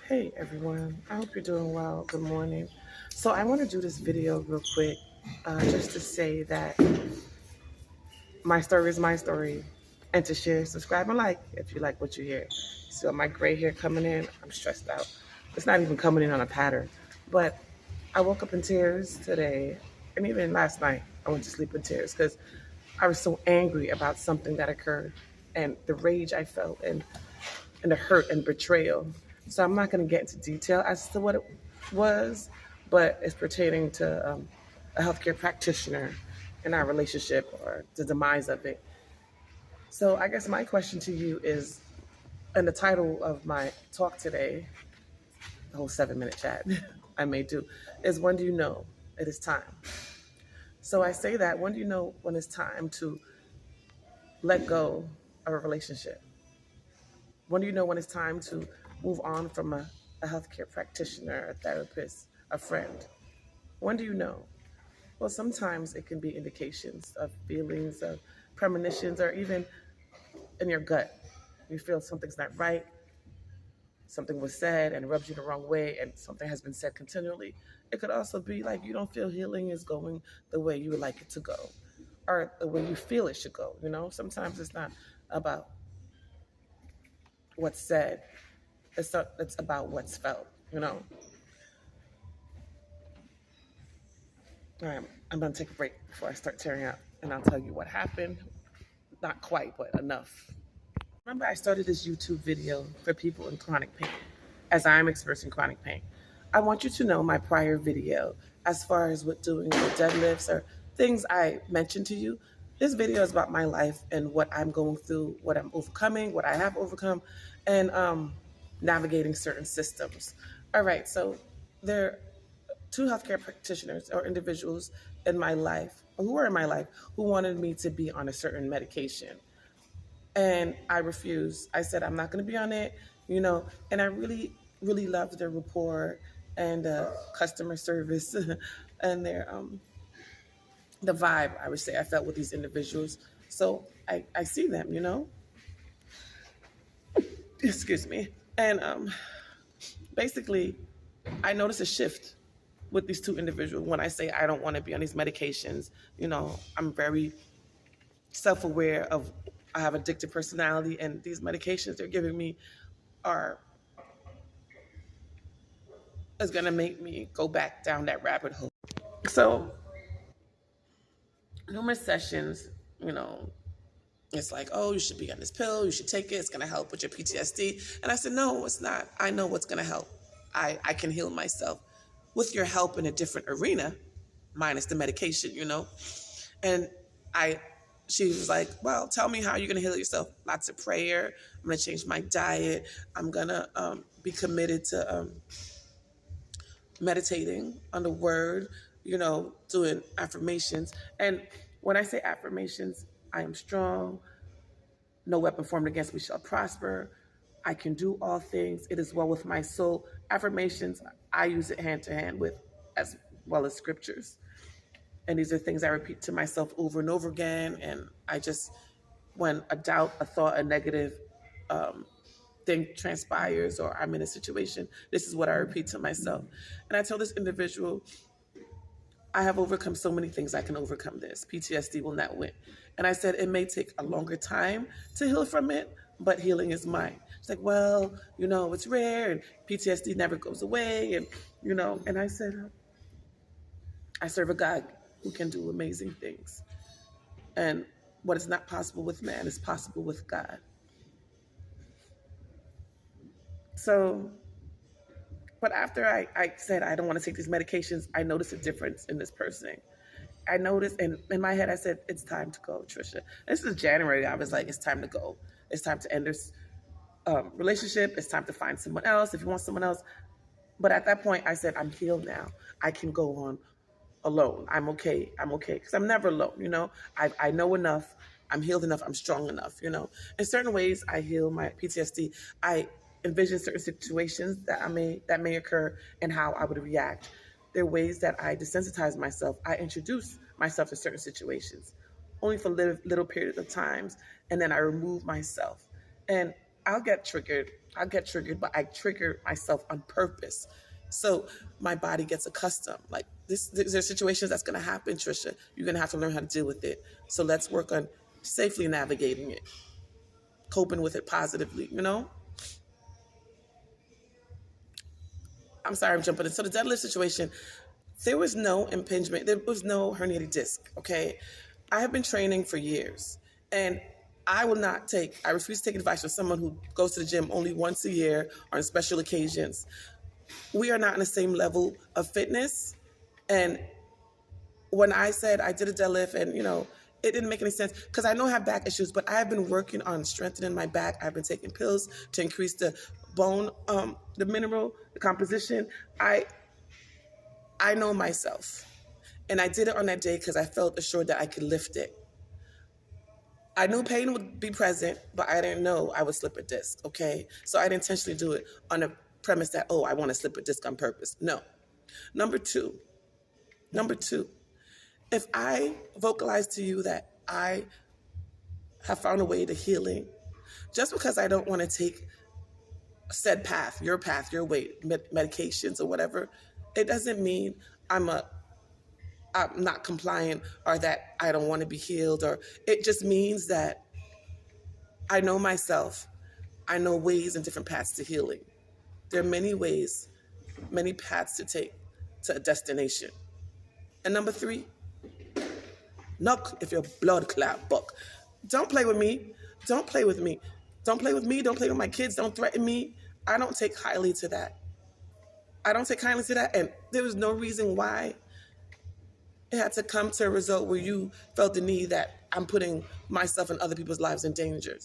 Hey everyone, I hope you're doing well. Good morning. So, I want to do this video real quick just to say that my story is my story and to share, subscribe, and like if you like what you hear. So, my gray hair coming in, I'm stressed out. It's not even coming in on a pattern, but I woke up in tears today, and even last night, I went to sleep in tears because I was so angry about something that occurred and the rage I felt and the hurt and betrayal. So I'm not going to get into detail as to what it was, but it's pertaining to a healthcare practitioner and our relationship or the demise of it. So I guess my question to you is, and the title of my talk today, the whole 7 minute chat I may do, is when do you know it is time? So I say that, when do you know when it's time to let go of a relationship? When do you know when it's time to move on from a healthcare practitioner, a therapist, a friend? When do you know? Well, sometimes it can be indications of feelings, of premonitions, or even in your gut. You feel something's not right, something was said and rubs you the wrong way, and something has been said continually. It could also be like you don't feel healing is going the way you would like it to go, or the way you feel it should go. Sometimes it's not about what's said, it's about what's felt, All right, I'm gonna take a break before I start tearing up, and I'll tell you what happened. Not quite, but enough. Remember, I started this YouTube video for people in chronic pain, as I'm experiencing chronic pain. I want you to know my prior video, as far as what doing the deadlifts or things I mentioned to you. This video is about my life and what I'm going through, what I'm overcoming, what I have overcome, and navigating certain systems. All right, so there two healthcare practitioners or individuals in my life who were in my life who wanted me to be on a certain medication. And I refused. I said, I'm not going to be on it. And I really, really loved their rapport and customer service and the vibe, I would say, I felt with these individuals. So I see them. Excuse me. And basically, I noticed a shift with these two individuals when I say I don't want to be on these medications. I'm very self-aware of I have addictive personality, and these medications they're giving me are is gonna make me go back down that rabbit hole. So numerous sessions, you know, it's like, oh, you should be on this pill, you should take it, it's gonna help with your PTSD. And I said, no, it's not. I know what's gonna help. I can heal myself with your help in a different arena, minus the medication. And she was like, well, tell me how you're going to heal yourself. Lots of prayer. I'm going to change my diet. I'm going to be committed to meditating on the word, doing affirmations. And when I say affirmations, I am strong. No weapon formed against me shall prosper. I can do all things. It is well with my soul. Affirmations, I use it hand to hand with, as well as scriptures. And these are things I repeat to myself over and over again. And I just, when a doubt, a thought, a negative thing transpires, or I'm in a situation, this is what I repeat to myself. And I tell this individual, I have overcome so many things, I can overcome this. PTSD will not win. And I said, it may take a longer time to heal from it, but healing is mine. She's like, well, it's rare, and PTSD never goes away. And I said, I serve a God who can do amazing things. And what is not possible with man is possible with God. So, but after I said I don't want to take these medications, I noticed a difference in this person. I noticed, and in my head, I said, it's time to go, Trisha. This is January. I was like, it's time to go. It's time to end this relationship. It's time to find someone else if you want someone else. But at that point, I said, I'm healed now. I can go on alone. I'm okay. Because I'm never alone. I know enough. I'm healed enough. I'm strong enough. In certain ways, I heal my PTSD. I envision certain situations that may occur and how I would react. There are ways that I desensitize myself. I introduce myself to certain situations, only for little periods of times, and then I remove myself. And I'll get triggered. I get triggered, but I trigger myself on purpose. So my body gets accustomed. Like there's situations that's going to happen, Trisha. You're going to have to learn how to deal with it. So let's work on safely navigating it, coping with it positively, you know? I'm sorry, I'm jumping in. So the deadlift situation, there was no impingement. There was no herniated disc, okay? I have been training for years, and I refuse to take advice from someone who goes to the gym only once a year on special occasions. We are not on the same level of fitness. And when I said I did a deadlift and, it didn't make any sense because I know I have back issues, but I have been working on strengthening my back. I've been taking pills to increase the bone, the mineral, the composition. I know myself. And I did it on that day because I felt assured that I could lift it. I knew pain would be present, but I didn't know I would slip a disc, okay? So I'd intentionally do it on the premise that, I want to slip a disc on purpose. No. Number two, if I vocalize to you that I have found a way to healing, just because I don't want to take said path, your way, medications or whatever, it doesn't mean I'm not compliant or that I don't want to be healed, or it just means that I know myself. I know ways and different paths to healing. There are many ways, many paths to take to a destination. And number three, knock if your blood clot buck. Don't play with me. Don't play with me. Don't play with me. Don't play with my kids. Don't threaten me. I don't take highly to that. And there was no reason why it had to come to a result where you felt the need that I'm putting myself and other people's lives in danger.